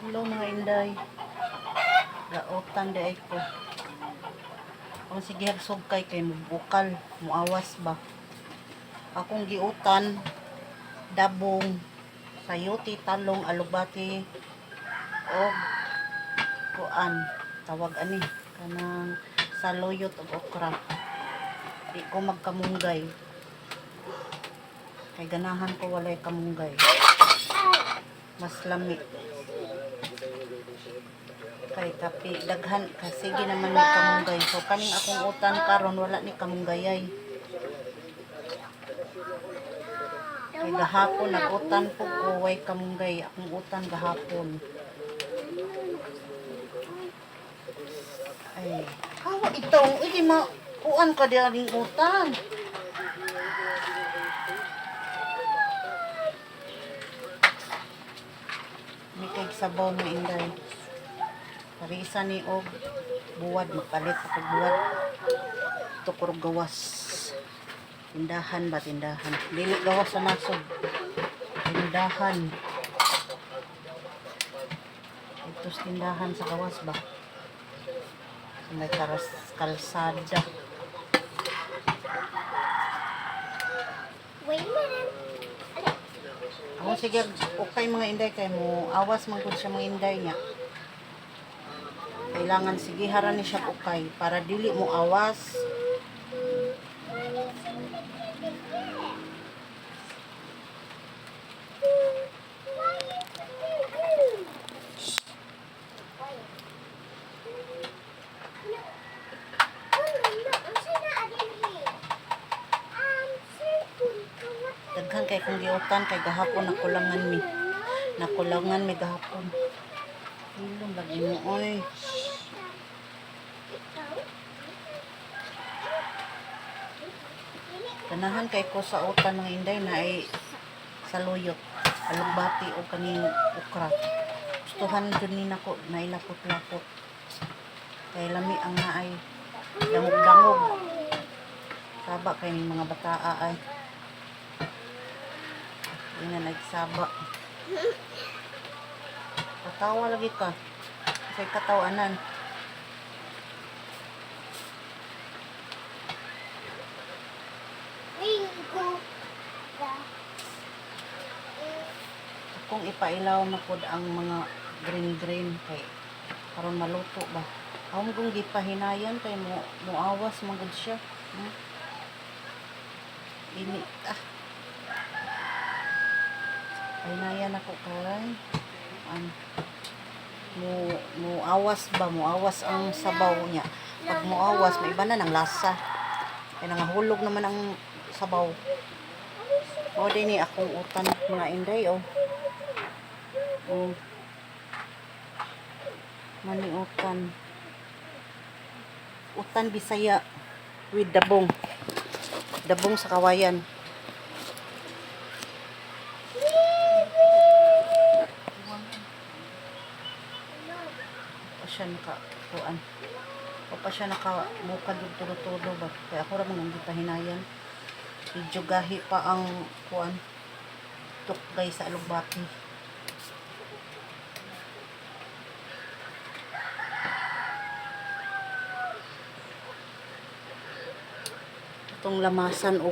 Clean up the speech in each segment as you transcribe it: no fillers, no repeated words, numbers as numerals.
Hello mga inday. Gaotan di ay ko. Kung sige hagsog kay mubukal, muawas ba. Akong giutan, dabong, sayuti, talong, alugbati, o kuan, tawag ani, kanang saluyot o okra. Di ko magkamunggay. Kay ganahan ko walay kamunggay. Mas lami. Kay tapi daghan kasi naman ni kamunggay. So kaning akong utan karon wala ni kamunggayay. Kay gahapon nag-utan po ko way kamunggay. Akong utan gahapon. Ay, hawa itong hindi kuan ka diaring utan. May kay sabaw mo inday. Parisa ni og buwad magpalit ako buwad. Tukor gawas. Tindahan ba tindahan? Dili gawas sa nasod. Tindahan. Ito tindahan sa gawas ba? May kalsada. Wait a minute. Ako sige, okay mga inday kay mo awas man gud siya mga inday niya. Kailangan sige haran ni siya okay para dili mo awas. Daghan kay kung giutan kay gahapon nakulangan mi gahapon. Ilong lagi mo oy. Ganahan kay ko sa utan mga inday na ay saluyot, alugbati o kaning okra. Gustuhan jud ni nako na ilapot-lapot. Kay lami ang naay dangog-dangog. Saba kay ning mga bataa ay. Hindi na nagsaba. Katawa lagi ka. Kasi katawanan. Kung ipailaw na pod ang mga green kay karon maluto ba. Ako kung gipahinayan kay muawas magud siya. Ini hinayan ako kay muawas ang sabaw niya. Pag muawas may iba na ng lasa. Kaya nangahulog naman ang sabaw. O din ni akong utan mga inday mani utan Bisaya with dabong sa kawayan. Pa siya nakamukad yung tulo-tulo ba kaya ako ramang hindi pa hinayan medyo gahi pa ang tukgay sa alugbati. Itong lamasan o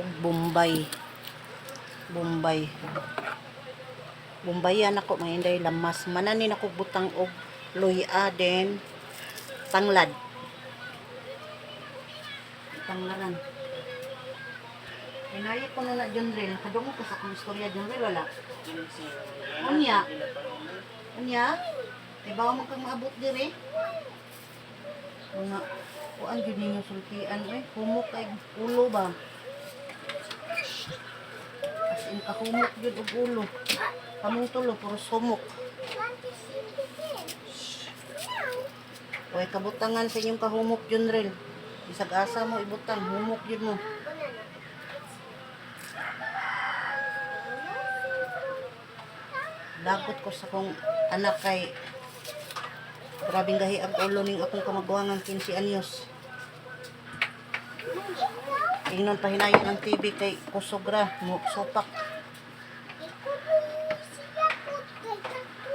Bombayan ako mga inday lamas mananin ako butang og luya den tanglad tanglaran. Hinayi ko na Junril. Kadungog ko sa akong istorya Junril wala. Unya? Diba mo kang maabot diri? Nga, kuan gyud ninyo sultian humok kay ulo ba? As in kahumok gyud og ulo. Kamong tulo puro humok. Huwag kabutangan sa inyong kahumok Junril. Isag asa mo ibutang, humok yun mo. Dagot ko sa kong anak kay grabing gahi ang ulo ning akong kamagwangang 15 anyos. Ingnon pa hinayon ang TV kay kusogra mo sopak.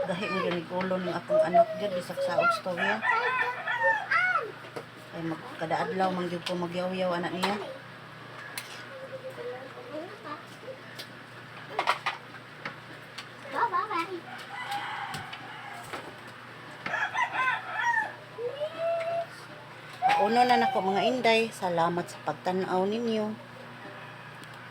Gahi mo yun ulo ng akong anak dyan, bisag sa storya. Ay kada adlaw man gyud ko magyaw-yaw anak niya. Pauno na nako mga inday, salamat sa pagtan-aw ninyo.